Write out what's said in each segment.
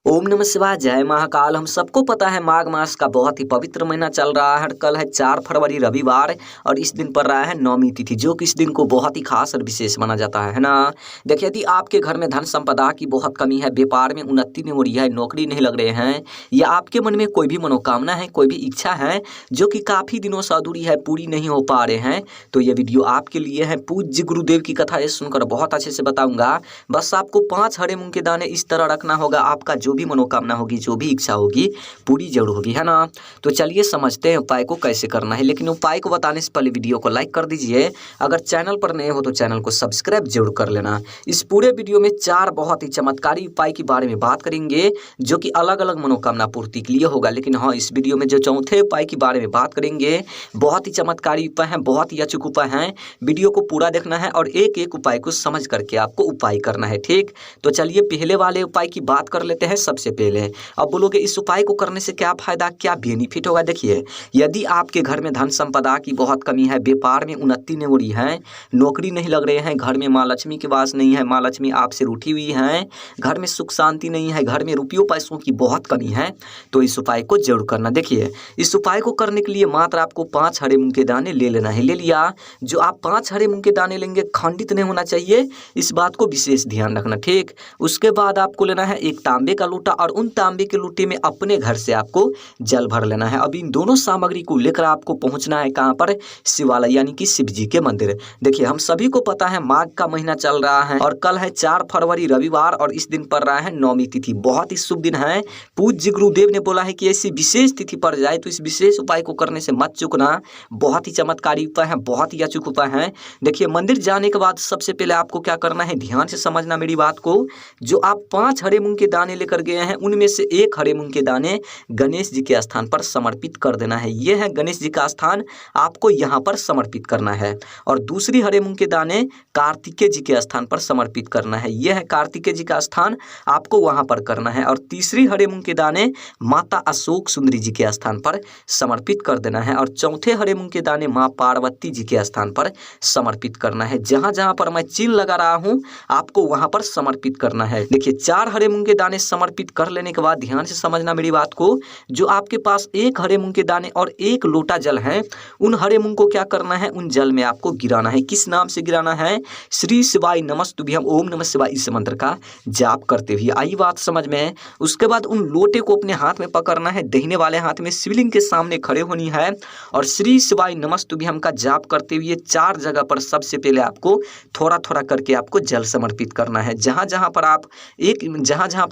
ओम नमः शिवाय, जय महाकाल। हम सबको पता है माघ मास का बहुत ही पवित्र महीना चल रहा है। कल है 4 फरवरी रविवार और इस दिन पर रहा है नौमी तिथि, जो कि इस दिन को बहुत ही खास और विशेष माना जाता है ना। देखिए, यदि आपके घर में धन संपदा की बहुत कमी है, व्यापार में उन्नति नहीं हो रही है, नौकरी नहीं लग रहे हैं, या आपके मन में कोई भी मनोकामना है, कोई भी इच्छा है जो कि काफ़ी दिनों से अधूरी है, पूरी नहीं हो पा रहे हैं, तो ये वीडियो आपके लिए है। पूज्य गुरुदेव की कथा ये सुनकर बहुत अच्छे से बताऊंगा। बस आपको 5 हरे मूंग के दाने इस तरह रखना होगा, आपका जो भी मनोकामना होगी, जो भी इच्छा होगी, पूरी जरूर होगी, है ना। तो चलिए समझते हैं उपाय को कैसे करना है। लेकिन उपाय को बताने से पहले वीडियो को लाइक कर दीजिए। अगर चैनल पर नए हो तो चैनल को सब्सक्राइब जरूर कर लेना। इस पूरे वीडियो में 4 बहुत ही चमत्कारी उपाय के बारे में बात करेंगे, जो कि अलग अलग मनोकामना पूर्ति के लिए होगा। लेकिन हाँ, इस वीडियो में जो चौथे उपाय के बारे में बात करेंगे, बहुत ही चमत्कारी उपाय हैं, बहुत ही अचूक उपाय हैं। वीडियो को पूरा देखना है और एक एक उपाय को समझ करके आपको उपाय करना है, ठीक। तो चलिए पहले वाले उपाय की बात कर लेते हैं। सबसे पहले अब बोलोगे इस उपाय को करने से क्या फायदा, क्या बेनिफिट होगा। देखिए, यदि आपके घर में धन संपदा की बहुत कमी है, व्यापार में उन्नति नहीं हो रही है, नौकरी नहीं लग रहे हैं, घर में माँ लक्ष्मी की वास नहीं है, माँ लक्ष्मी आपसे रूठी हुई है, घर में सुख शांति नहीं है, घर में रुपयों पैसों की बहुत कमी है, तो इस उपाय को जरूर करना। देखिए, इस उपाय को करने के लिए मात्र आपको 5 हरे मूंग के दाने ले लेना है। ले लिया। जो आप 5 हरे मूंग के दाने लेंगे, खंडित नहीं होना चाहिए, इस बात को विशेष ध्यान रखना, ठीक। उसके बाद आपको लेना है एक तांबे का लोटा और उन तांबे के लोटे में अपने घर से आपको जल भर लेना है। अब इन दोनों सामग्री को लेकर आपको पहुंचना है कहाँ पर, शिवालय यानी कि शिव जी के मंदिर। देखिए, हम सभी को पता है माघ का महीना चल रहा है और कल है 4 फरवरी रविवार और इस दिन पर रहा है नौमी तिथि। बहुत ही शुभ दिन है। पूज्य गुरुदेव ने बोला है कि ऐसी विशेष तिथि पर जाए तो इस विशेष उपाय को करने से मत चूकना। बहुत ही चमत्कारी उपाय है, बहुत ही अचूक उपाय है। देखिए, मंदिर जाने के बाद सबसे पहले आपको क्या करना है, ध्यान से समझना मेरी बात को। जो आप 5 हरे मूंग के दाने लेकर गए हैं, उनमें से 1 हरे मूंग के दाने गणेश जी के स्थान पर समर्पित कर देना है। यह है गणेश जी का स्थान, आपको यहाँ पर समर्पित करना है। और दूसरी हरे मूंग के दाने कार्तिकेय जी के स्थान पर समर्पित करना है। यह है कार्तिकेय जी का स्थान, आपको वहाँ पर करना है। और तीसरी हरे मूंग के दाने माता अशोक सुंदरी जी के स्थान पर समर्पित कर देना है। और चौथे हरे मूंग के दाने माँ पार्वती जी के स्थान पर समर्पित करना है। जहाँ जहाँ पर मैं चिन्ह लगा रहा हूँ, आपको वहाँ पर समर्पित करना है। देखिए, 4 हरे मूंग के दाने समर्पित कर लेने के बाद ध्यान से समझना मेरी बात को। जो आपके पास 1 हरे मूंग के दाने और 1 लोटा जल है, उन हरे मूंग को क्या करना है, उन जल में आपको गिराना है। किस नाम से गिराना है, श्री शिवाय नमस्तुभ्यम ओम नमः शिवाय, इस मंत्र का जाप करते हुए। आई बात समझ में। उसके बाद उन लोटे को अपने हाथ में पकड़ना है, दाहिने वाले हाथ में शिवलिंग के सामने खड़े होनी है और श्री शिवाय नमस्तुभ्यम का जाप करते हुए 4 जगह पर सबसे पहले आपको थोड़ा थोड़ा करके आपको जल समर्पित करना है। जहाँ जहाँ पर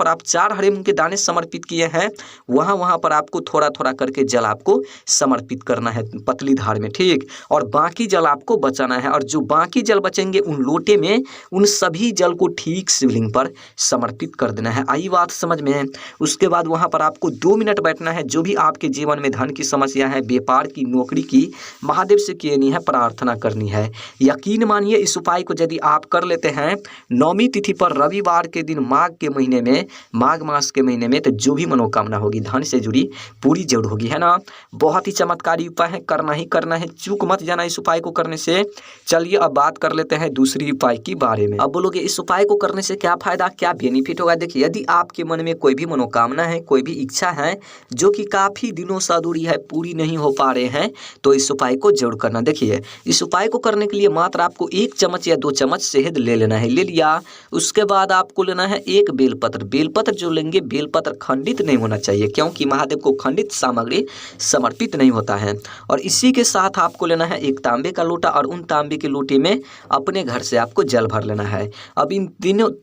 आप 4 हरे मूंग के दाने समर्पित किए हैं, वहाँ वहाँ पर आपको थोड़ा थोड़ा करके जल आपको समर्पित करना है पतली धार में, ठीक। और बाकी जल आपको बचाना है। और जो बाकी जल बचेंगे, उन लोटे में उन सभी जल को ठीक शिवलिंग पर समर्पित कर देना है। आई बात समझ में। उसके बाद वहाँ पर आपको 2 मिनट बैठना है। जो भी आपके जीवन में धन की समस्या है, व्यापार की, नौकरी की, महादेव से कहनी है, प्रार्थना करनी है। यकीन मानिए, इस उपाय को यदि आप कर लेते हैं नौमी तिथि पर रविवार के दिन माघ के महीने में, माघ मास के महीने में, तो जो भी मनोकामना होगी धन से जुड़ी, पूरी जरूर होगी, है ना। बहुत ही चमत्कारी उपाय है, करना ही करना है, चूक मत जाना इस उपाय को करने से। चलिए अब बात कर लेते हैं दूसरी उपाय के बारे में। अब बोलोगे इस उपाय को करने से क्या फायदा, क्या बेनिफिट होगा। देखिए, यदि आपके मन में कोई भी मनोकामना है, कोई भी इच्छा है जो कि काफी दिनों से अधूरी है, पूरी नहीं हो पा रहे हैं, तो इस उपाय को जरूर करना। देखिए, इस उपाय को करने के लिए मात्र आपको 1 चम्मच या 2 चम्मच शहद ले लेना है। ले लिया। उसके बाद आपको लेना है 1 बेलपत्र। बेलपत्र जो लेंगे, बेलपत्र खंडित नहीं होना चाहिए, क्योंकि महादेव को खंडित सामग्री समर्पित नहीं होता है। और इसी के साथ आपको लेना है 1 तांबे का लोटा और उन तांबे के लोटे में अपने घर से आपको जल भर लेना है। अब इन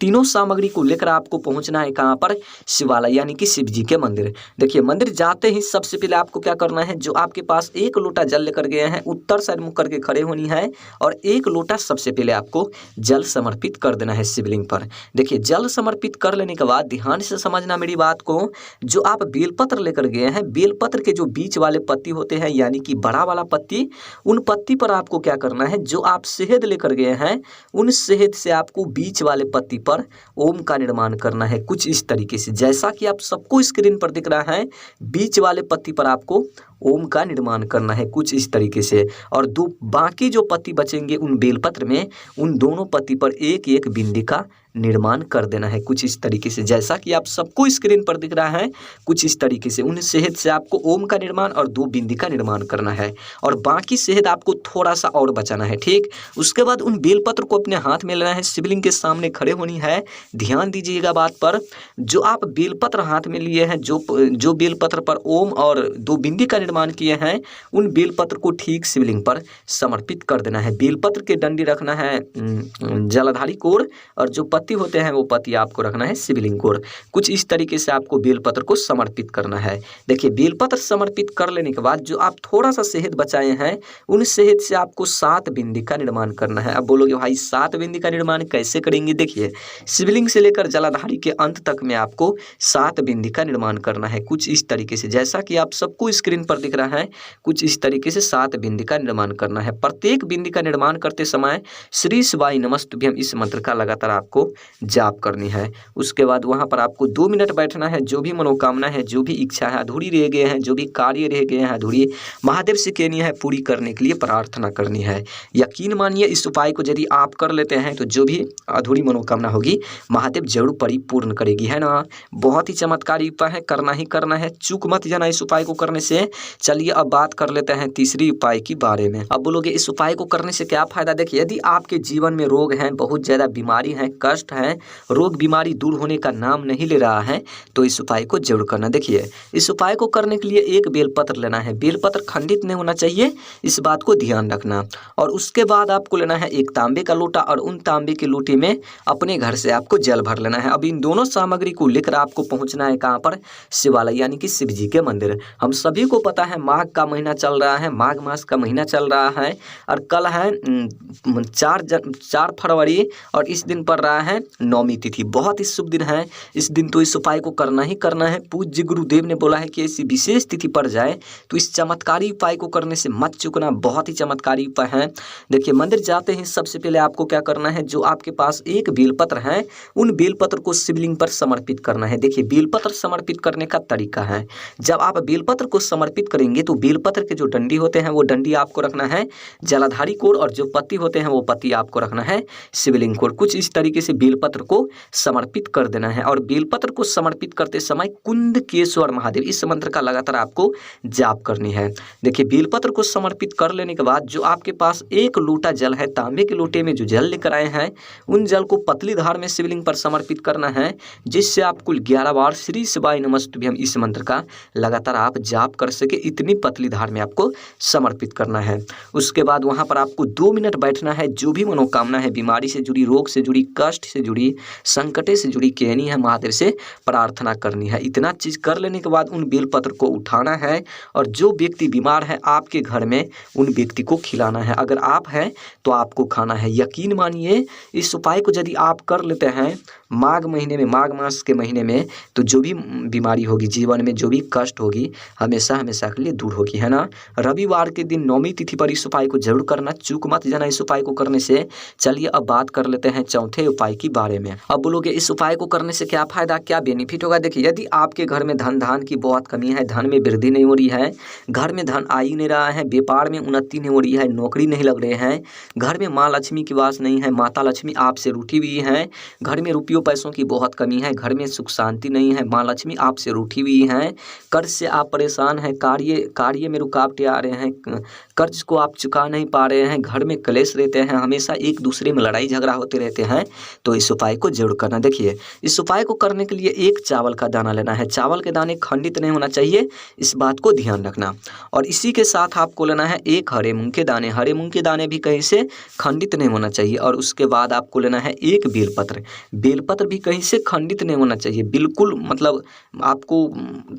तीनों सामग्री को लेकर आपको पहुंचना है कहाँ पर, शिवालय यानी कि शिव जी के मंदिर। देखिए, मंदिर जाते ही सबसे पहले आपको क्या करना है, जो आपके पास 1 लोटा जल लेकर गए हैं, उत्तर साइड मुख करके खड़े होनी है और 1 लोटा सबसे पहले आपको जल समर्पित कर देना है शिवलिंग पर। देखिए, जल समर्पित कर लेने के बाद ध्यान से समझना मेरी बात को। जो आप बेलपत्र लेकर गए हैं, बेलपत्र के जो बीच वाले पत्ती होते हैं, यानी कि बड़ा वाला पत्ती, उन पत्ती पर आपको क्या करना है, जो आप शहद लेकर गए हैं, उन शहद से आपको बीच वाले पत्ती पर ओम का निर्माण करना है। कुछ इस तरीके से, जैसा कि आप सबको स्क्रीन पर दिख रहा है, बीच वाले पत्ती पर आपको ओम का निर्माण करना है कुछ इस तरीके से। और दो बाकी जो पत्ती बचेंगे उन बेलपत्र में, उन दोनों पत्ती पर एक एक बिंदी का निर्माण कर देना है कुछ इस तरीके से, जैसा कि आप सबको स्क्रीन पर दिख रहा है। कुछ इस तरीके से उन शहद से आपको ओम का निर्माण और 2 बिंदी का निर्माण करना है, और बाकी शहद आपको थोड़ा सा और बचाना है, ठीक। उसके बाद उन बेलपत्र को अपने हाथ में लेना है, शिवलिंग के सामने खड़े होनी है। ध्यान दीजिएगा बात पर, जो आप बेलपत्र हाथ में लिए हैं, जो बेलपत्र पर ओम और 2 बिंदी का निर्माण किए हैं, उन बेलपत्र को ठीक शिवलिंग पर समर्पित कर देना है। बेलपत्र के डंडी रखना है जलाधारी कोर, और जो पत्ती होते हैं वो पत्ती आपको रखना है शिवलिंग कोर। कुछ इस तरीके से आपको बेलपत्र को समर्पित करना है। देखिए, बेलपत्र समर्पित कर लेने के बाद जो आप थोड़ा सा शहद बचाए हैं, उन शहद से आपको 7 बिंदी का निर्माण करना है। अब बोलोगे भाई 7 बिंदी का निर्माण कैसे करेंगे? देखिए, शिवलिंग से लेकर जलाधारी के अंत तक में आपको 7 बिंदी का निर्माण करना है कुछ इस तरीके से, जैसा कि आप सबको स्क्रीन पर दिख रहा है। कुछ इस तरीके से 7 बिंदी का निर्माण करना है। प्रत्येक बिंदी का निर्माण करते समय श्री शिवाय नमस्तुभ्यम इस मंत्र का लगातार आपको जाप करनी है। उसके बाद वहां पर आपको 2 मिनट बैठना है। जो भी मनोकामना है, जो भी इच्छा है अधूरी रह गए हैं, जो भी कार्य रह गए हैं अधूरी, महादेव से कहनी है, पूरी करने के लिए प्रार्थना करनी है। यकीन मानिए, इस उपाय को यदि आप कर लेते हैं तो जो भी अधूरी मनोकामना होगी महादेव जरूर परिपूर्ण करेगी, है ना। बहुत ही चमत्कारी उपाय है, करना ही करना है, चूक मत जाना इस उपाय को करने से। चलिए अब बात कर लेते हैं तीसरी उपाय के बारे में। अब बोलोगे इस उपाय को करने से क्या फायदा? देखिए, यदि आपके जीवन में रोग हैं, बहुत ज्यादा बीमारी है, कष्ट है, रोग बीमारी दूर होने का नाम नहीं ले रहा है, तो इस उपाय को जरूर करना। देखिए, इस उपाय को करने के लिए एक बेलपत्र लेना है। बेलपत्र खंडित नहीं होना चाहिए, इस बात को ध्यान रखना। और उसके बाद आपको लेना है एक तांबे का लोटा, और उन तांबे के लोटे में अपने घर से आपको जल भर लेना है। अब इन दोनों सामग्री को लेकर आपको पहुंचना है कहाँ पर? शिवालय, यानी कि शिव जी के मंदिर। हम सभी को पता है माघ का महीना चल रहा है, माघ मास का महीना चल रहा है, और कल है 4 फरवरी, और इस दिन पर रहा है नौमी तिथि। बहुत ही शुभ दिन है। इस दिन तो इस उपाय को करना ही करना है। पूज्य गुरुदेव ने बोला है कि ऐसी विशेष तिथि पर जाए तो इस चमत्कारी उपाय को करने से मत चूकना। बहुत ही चमत्कारी उपाय है। देखिए, मंदिर जाते ही सबसे पहले आपको क्या करना है, जो आपके पास एक बेलपत्र है, उन बेलपत्र को शिवलिंग पर समर्पित करना है। देखिए, बेलपत्र समर्पित करने का तरीका है, जब आप बेलपत्र को समर्पित करेंगे तो बेलपत्र के जो डंडी होते हैं वो डंडी आपको रखना है जलाधारी कोर, और जो पत्ती होते हैं वो पत्ती आपको रखना है शिवलिंग कोर। कुछ इस तरीके से बेलपत्र को समर्पित कर देना है। और बेलपत्र को समर्पित करते समय कुंदकेश्वर महादेव इस मंत्र का लगातार आपको जाप करनी है। देखिए, बेलपत्र को समर्पित कर लेने के बाद जो आपके पास एक लोटा जल है, तांबे के लोटे में जो जल लेकर आए हैं, उन जल को पतली धार में शिवलिंग पर समर्पित करना है, जिससे आप कुल 11 बार श्री शिवाय नमस्तुभ्यम इस मंत्र का लगातार आप जाप कर सके। इतनी पतली धार में आपको समर्पित करना है। उसके बाद वहां पर आपको 2 मिनट बैठना है। जो भी मनोकामना है, बीमारी से जुड़ी, रोग से जुड़ी, कष्ट से जुड़ी, संकटे से जुड़ी, कहनी है, महादेव से प्रार्थना करनी है। इतना चीज कर लेने के बाद उन बेलपत्र को उठाना है, और जो व्यक्ति बीमार है आपके घर में, उन व्यक्ति को खिलाना है। अगर आप हैं तो आपको खाना है। यकीन मानिए, इस उपाय को यदि आप कर लेते हैं माघ महीने में, माघ मास के महीने में, तो जो भी बीमारी होगी जीवन में, जो भी कष्ट होगी, हमेशा हमेशा के लिए दूर होगी, है ना। रविवार के दिन नौमी तिथि पर इस उपाय को जरूर करना, चूक मत जाना इस उपाय को करने से। चलिए अब बात कर लेते हैं चौथे उपाय के बारे में। अब बोलोगे इस उपाय को करने से क्या फायदा, क्या बेनिफिट होगा? देखिए, यदि आपके घर में धन की बहुत कमी है, धन में वृद्धि नहीं हो रही है, घर में धन आ ही नहीं रहा है, व्यापार में उन्नति नहीं हो रही है, नौकरी नहीं लग रहे हैं, घर में माँ लक्ष्मी की वास नहीं है, माता लक्ष्मी आपसे रूठी हुई है, घर में रुपयों पैसों की बहुत कमी है, घर में सुख शांति नहीं है, माँ लक्ष्मी आपसे रूठी हुई हैं, कर्ज से आप परेशान हैं, कार्य में रुकावटें आ रहे हैं, कर्ज को आप चुका नहीं पा रहे हैं, घर में क्लेश रहते हैं, हमेशा एक दूसरे में लड़ाई झगड़ा होते रहते हैं, तो इस उपाय को जरूर करना। देखिए, इस उपाय को करने के लिए एक चावल का दाना लेना है। चावल के दाने खंडित नहीं होना चाहिए, इस बात को ध्यान रखना। और इसी के साथ आपको लेना है एक हरे मूंग के दाने। हरे मूंग के दाने भी कहीं से खंडित नहीं होना चाहिए। और उसके बाद आपको लेना है एक बेलपत्र। बेलपत्र भी कहीं से खंडित नहीं होना चाहिए, बिल्कुल, मतलब आपको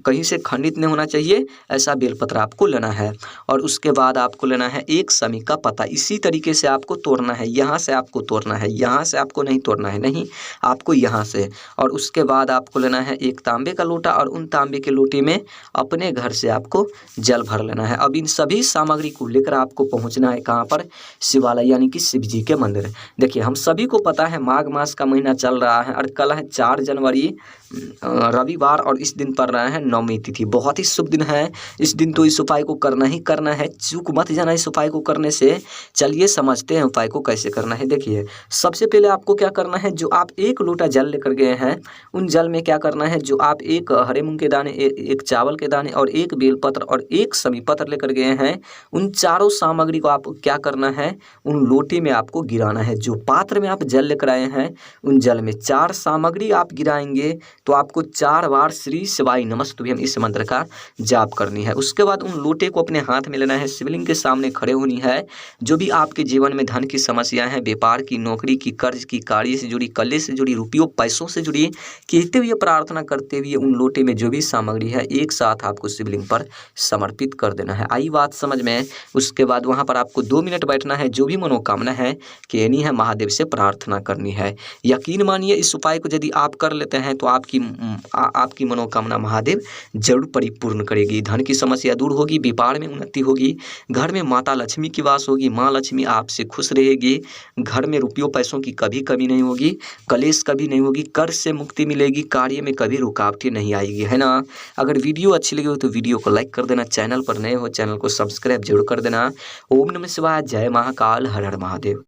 कहीं से खंडित नहीं होना चाहिए, ऐसा बेलपत्र आपको लेना है। और उसके बाद आपको लेना है एक समी का पत्ता। इसी तरीके से आपको तोड़ना है, यहाँ से आपको तोड़ना है, यहाँ से आपको नहीं तोड़ना है, नहीं, आपको यहाँ से। और उसके बाद आपको लेना है एक तांबे का लोटा, और उन तांबे के लोटे में अपने घर से आपको जल भर लेना है। अब इन सभी सामग्री को लेकर आपको पहुँचना है कहाँ पर? शिवालय, यानी कि शिव जी के मंदिर। देखिए, हम सभी को पता है माघ मास का महीना चल रहा है, और कल है 4 जनवरी रविवार, और इस दिन पर रहा है नौमी तिथि। बहुत ही शुभ दिन है। इस दिन तो इस उपाय को करना ही करना है, चूक मत जाना इस उपाय को करने से। चलिए समझते हैं उपाय को कैसे करना है। देखिए सबसे पहले आपको क्या करना है, जो आप 1 लोटा जल लेकर गए हैं उन जल में क्या करना है, जो आप 1 हरे मूंग के दाने, 1 चावल के दाने और 1 बेलपत्र और 1 समी पत्र लेकर गए हैं, उन चारों सामग्री को आप क्या करना है, उन लोटे में आपको गिराना है। जो पात्र में आप जल लेकर आए हैं उन जल में 4 सामग्री आप गिराएंगे तो आपको 4 बार श्री शिवाय नमस्तुभ्यम इस मंत्र का जाप करनी है। उसके बाद उन लोटे को अपने हाथ में लेना है, शिवलिंग के सामने खड़े होनी है। जो भी आपके जीवन में धन की समस्याएं हैं, व्यापार की, नौकरी की, कर्ज की, कार्य से जुड़ी, कले से जुड़ी, रुपयों पैसों से जुड़ी, कहते हुए प्रार्थना करते हुए उन लोटे में जो भी सामग्री है एक साथ आपको शिवलिंग पर समर्पित कर देना है। आई बात समझ में। उसके बाद वहां पर आपको 2 मिनट बैठना है, जो भी मनोकामना है कहनी है महादेव से प्रार्थना करनी है। यकीन मानिए इस उपाय को यदि आप कर लेते हैं तो आपकी मनोकामना महादेव जरूर परिपूर्ण करेगी। धन की समस्या दूर होगी, व्यापार में उन्नति होगी, घर में माता लक्ष्मी की वास होगी, माँ लक्ष्मी आपसे खुश रहेगी, घर में रुपयों पैसों की कभी कमी नहीं होगी, कलेश कभी नहीं होगी, कर्ज से मुक्ति मिलेगी, कार्य में कभी रुकावटें नहीं आएगी, है ना। अगर वीडियो अच्छी लगी हो तो वीडियो को लाइक कर देना, चैनल पर नए हो चैनल को सब्सक्राइब जरूर कर देना। ओम नमः शिवाय, जय महाकाल, हर हर महादेव।